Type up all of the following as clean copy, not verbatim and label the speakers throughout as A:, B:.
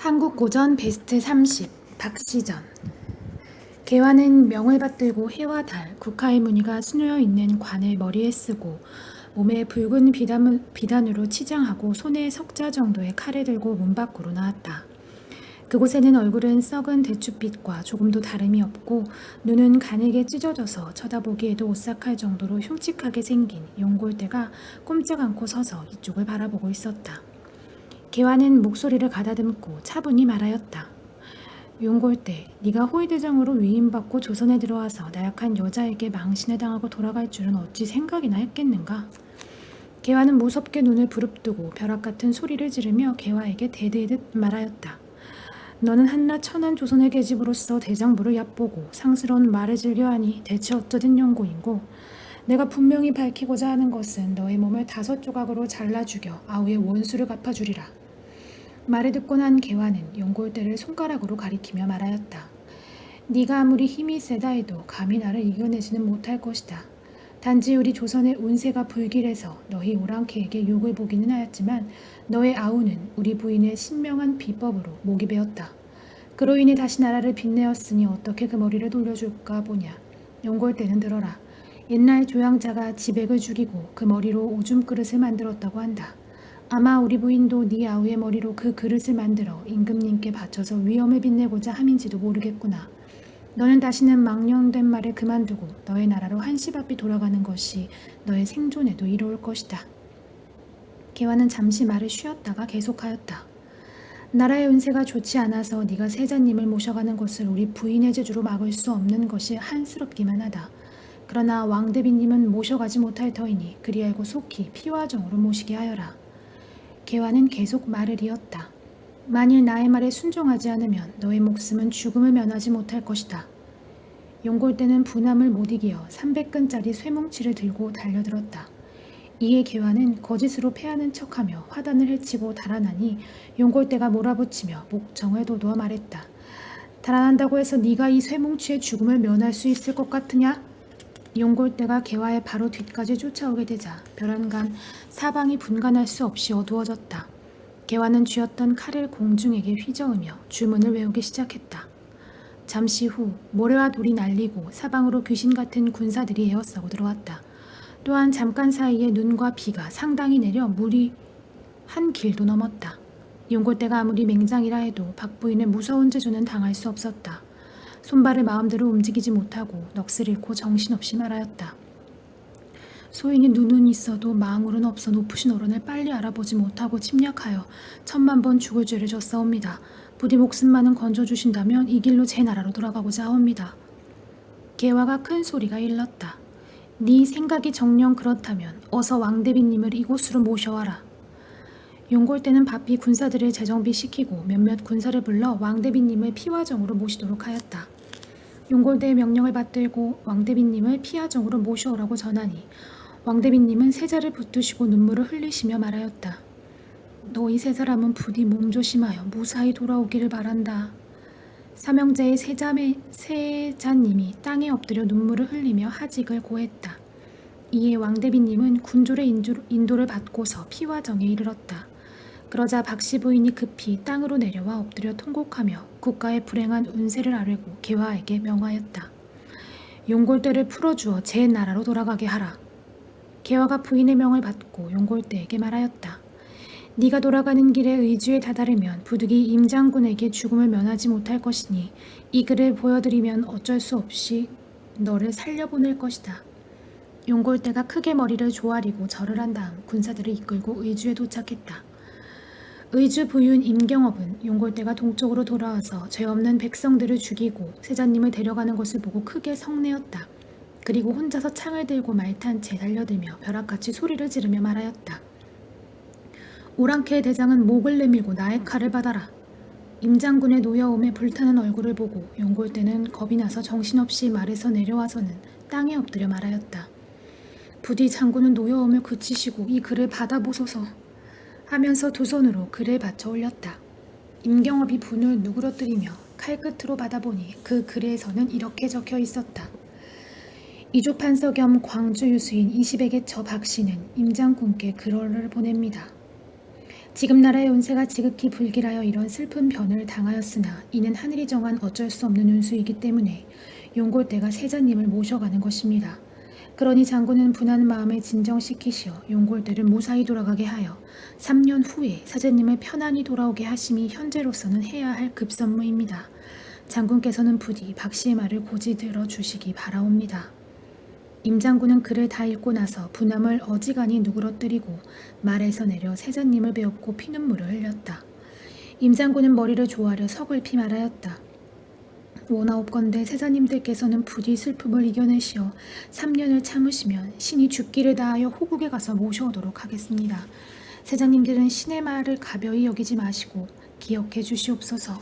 A: 한국 고전 베스트 30 박시전. 개화는 명을 받들고 해와 달, 국화의 무늬가 수놓여 있는 관을 머리에 쓰고 몸에 붉은 비단으로 치장하고 손에 석자 정도의 칼을 들고 문 밖으로 나왔다. 그곳에는 얼굴은 썩은 대추빛과 조금도 다름이 없고 눈은 가늘게 찢어져서 쳐다보기에도 오싹할 정도로 흉측하게 생긴 용골대가 꼼짝 않고 서서 이쪽을 바라보고 있었다. 개화는 목소리를 가다듬고 차분히 말하였다. 용골대, 네가 호위대장으로 위임받고 조선에 들어와서 나약한 여자에게 망신을 당하고 돌아갈 줄은 어찌 생각이나 했겠는가? 개화는 무섭게 눈을 부릅뜨고 벼락 같은 소리를 지르며 개화에게 대대듯 말하였다. 너는 한낱 천한 조선의 계집으로서 대장부를 얕보고 상스러운 말을 즐겨하니 대체 어쩌든 용고인고, 내가 분명히 밝히고자 하는 것은 너의 몸을 5조각으로 잘라 죽여 아우의 원수를 갚아주리라. 말을 듣고 난 개화는 용골대를 손가락으로 가리키며 말하였다. 네가 아무리 힘이 세다 해도 감히 나를 이겨내지는 못할 것이다. 단지 우리 조선의 운세가 불길해서 너희 오랑캐에게 욕을 보기는 하였지만 너의 아우는 우리 부인의 신명한 비법으로 목이 베었다. 그로 인해 다시 나라를 빛내었으니 어떻게 그 머리를 돌려줄까 보냐. 용골대는 들어라. 옛날 조양자가 지백을 죽이고 그 머리로 오줌 그릇을 만들었다고 한다. 아마 우리 부인도 네 아우의 머리로 그 그릇을 만들어 임금님께 바쳐서 위엄을 빛내고자 함인지도 모르겠구나. 너는 다시는 망령된 말을 그만두고 너의 나라로 한시바삐 돌아가는 것이 너의 생존에도 이로울 것이다. 개화는 잠시 말을 쉬었다가 계속하였다. 나라의 운세가 좋지 않아서 네가 세자님을 모셔가는 것을 우리 부인의 재주로 막을 수 없는 것이 한스럽기만 하다. 그러나 왕대비님은 모셔가지 못할 터이니 그리 알고 속히 피와 정으로 모시게 하여라. 개화는 계속 말을 이었다. 만일 나의 말에 순종하지 않으면 너의 목숨은 죽음을 면하지 못할 것이다. 용골대는 분함을 못 이기어 300근짜리 쇠뭉치를 들고 달려들었다. 이에 개화는 거짓으로 패하는 척하며 화단을 헤치고 달아나니 용골대가 몰아붙이며 목청을 돋우어 말했다. 달아난다고 해서 네가 이 쇠뭉치의 죽음을 면할 수 있을 것 같으냐? 용골대가 개화의 바로 뒤까지 쫓아오게 되자 벼랑간 사방이 분간할 수 없이 어두워졌다. 개화는 쥐었던 칼을 공중에게 휘저으며 주문을 외우기 시작했다. 잠시 후 모래와 돌이 날리고 사방으로 귀신 같은 군사들이 에워싸고 들어왔다. 또한 잠깐 사이에 눈과 비가 상당히 내려 물이 한 길도 넘었다. 용골대가 아무리 맹장이라 해도 박부인의 무서운 재주는 당할 수 없었다. 손발을 마음대로 움직이지 못하고 넋을 잃고 정신없이 말하였다. 소인이 눈은 있어도 마음으로는 없어 높으신 어른을 빨리 알아보지 못하고 침략하여 1000만 번 죽을 죄를 졌사옵니다. 부디 목숨만은 건져주신다면 이 길로 제 나라로 돌아가고자 하옵니다. 개화가 큰 소리가 일렀다. 네 생각이 정녕 그렇다면 어서 왕대비님을 이곳으로 모셔와라. 용골대는 바삐 군사들을 재정비시키고 몇몇 군사를 불러 왕대비님을 피화정으로 모시도록 하였다. 용골대의 명령을 받들고 왕대비님을 피화정으로 모셔오라고 전하니 왕대비님은 세자를 붙드시고 눈물을 흘리시며 말하였다. 너희 세 사람은 부디 몸조심하여 무사히 돌아오기를 바란다. 삼형제의 세자님이 땅에 엎드려 눈물을 흘리며 하직을 고했다. 이에 왕대비님은 군졸의 인도를 받고서 피화정에 이르렀다. 그러자 박씨 부인이 급히 땅으로 내려와 엎드려 통곡하며 국가의 불행한 운세를 아뢰고 개화에게 명하였다. 용골대를 풀어주어 제 나라로 돌아가게 하라. 개화가 부인의 명을 받고 용골대에게 말하였다. 네가 돌아가는 길에 의주에 다다르면 부득이 임장군에게 죽음을 면하지 못할 것이니 이 글을 보여드리면 어쩔 수 없이 너를 살려보낼 것이다. 용골대가 크게 머리를 조아리고 절을 한 다음 군사들을 이끌고 의주에 도착했다. 의주 부윤 임경업은 용골대가 동쪽으로 돌아와서 죄 없는 백성들을 죽이고 세자님을 데려가는 것을 보고 크게 성내었다. 그리고 혼자서 창을 들고 말탄 채 달려들며 벼락같이 소리를 지르며 말하였다. 오랑캐의 대장은 목을 내밀고 나의 칼을 받아라. 임장군의 노여움에 불타는 얼굴을 보고 용골대는 겁이 나서 정신없이 말에서 내려와서는 땅에 엎드려 말하였다. 부디 장군은 노여움을 그치시고 이 글을 받아보소서 하면서 두 손으로 글을 받쳐 올렸다. 임경업이 분을 누그러뜨리며 칼끝으로 받아보니 그 글에서는 이렇게 적혀 있었다. 이조판서 겸 광주 유수인 20에게 저 박씨는 임장군께 글을 보냅니다. 지금 나라의 운세가 지극히 불길하여 이런 슬픈 변을 당하였으나 이는 하늘이 정한 어쩔 수 없는 운수이기 때문에 용골대가 세자님을 모셔가는 것입니다. 그러니 장군은 분한 마음을 진정시키시어 용골대를 무사히 돌아가게 하여 3년 후에 사제님을 편안히 돌아오게 하심이 현재로서는 해야 할 급선무입니다. 장군께서는 부디 박씨의 말을 고지 들어주시기 바라옵니다. 임장군은 글을 다 읽고 나서 분함을 어지간히 누그러뜨리고 말에서 내려 세자님을 배웠고 피눈물을 흘렸다. 임장군은 머리를 조아려 서글피 말하였다. 원하옵건대 세자님들께서는 부디 슬픔을 이겨내시어 3년을 참으시면 신이 죽기를 다하여 호국에 가서 모셔오도록 하겠습니다. 세자님들은 신의 말을 가벼이 여기지 마시고 기억해 주시옵소서.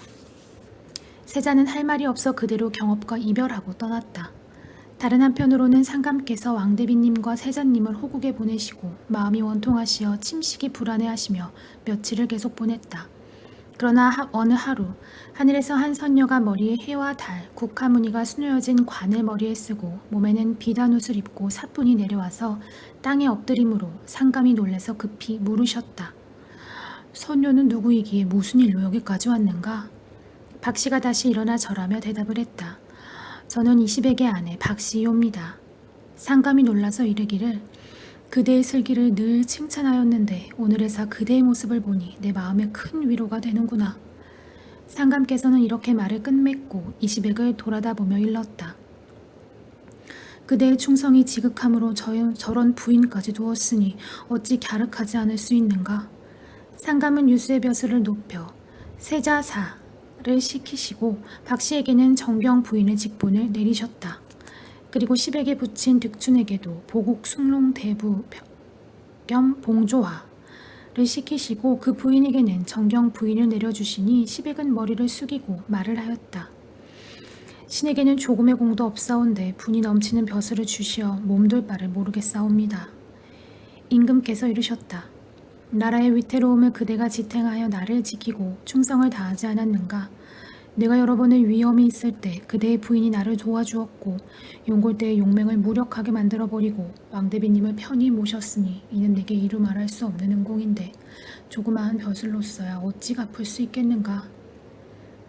A: 세자는 할 말이 없어 그대로 경업과 이별하고 떠났다. 다른 한편으로는 상감께서 왕대비님과 세자님을 호국에 보내시고 마음이 원통하시어 침식이 불안해하시며 며칠을 계속 보냈다. 그러나 어느 하루 하늘에서 한 선녀가 머리에 해와 달, 국화무늬가 수놓여진 관을 머리에 쓰고 몸에는 비단옷을 입고 사뿐히 내려와서 땅에 엎드림으로 상감이 놀라서 급히 물으셨다. 선녀는 누구이기에 무슨 일로 여기까지 왔는가? 박씨가 다시 일어나 절하며 대답을 했다. 저는 20에게 아내 박씨이옵니다. 상감이 놀라서 이르기를 그대의 슬기를 늘 칭찬하였는데 오늘에서 그대의 모습을 보니 내 마음에 큰 위로가 되는구나. 상감께서는 이렇게 말을 끝맺고 20액을 돌아다 보며 일렀다. 그대의 충성이 지극함으로 저런 부인까지 두었으니 어찌 갸륵하지 않을 수 있는가. 상감은 유수의 벼슬을 높여 세자사를 시키시고 박씨에게는 정경 부인의 직분을 내리셨다. 그리고 10액에 붙인 득춘에게도 보국 숭롱 대부 겸 봉조화를 시키시고 그 부인에게는 정경 부인을 내려주시니 10액은 머리를 숙이고 말을 하였다. 신에게는 조금의 공도 없사온데 분이 넘치는 벼슬을 주시어 몸둘 바를 모르겠사옵니다. 임금께서 이르셨다. 나라의 위태로움을 그대가 지탱하여 나를 지키고 충성을 다하지 않았는가? 내가 여러 번의 위험이 있을 때 그대의 부인이 나를 도와주었고 용골대의 용맹을 무력하게 만들어버리고 왕대비님을 편히 모셨으니 이는 내게 이루 말할 수 없는 은공인데 조그마한 벼슬로서야 어찌 갚을 수 있겠는가.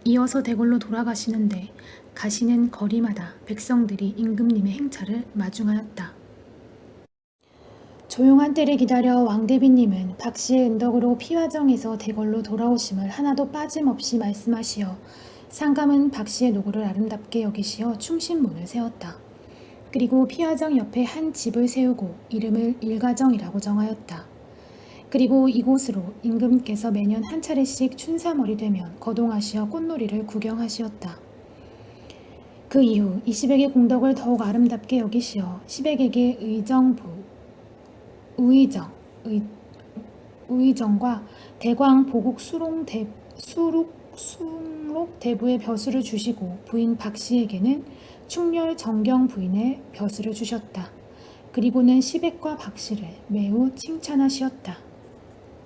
A: 이어서 대궐로 돌아가시는데 가시는 거리마다 백성들이 임금님의 행차를 마중하였다. 조용한 때를 기다려 왕대비님은 박씨의 은덕으로 피화정에서 대궐로 돌아오심을 하나도 빠짐없이 말씀하시어 상감은 박씨의 노고를 아름답게 여기시어 충신문을 세웠다. 그리고 피화정 옆에 한 집을 세우고 이름을 일가정이라고 정하였다. 그리고 이곳으로 임금께서 매년 한 차례씩 춘삼월이 되면 거동하시어 꽃놀이를 구경하시었다. 그 이후 20액의 공덕을 더욱 아름답게 여기시어 10액에게 우의정과 대광 보국 수록 대부의 벼슬을 주시고 부인 박씨에게는 충렬 정경 부인의 벼슬을 주셨다. 그리고는 10액과 박씨를 매우 칭찬하시었다.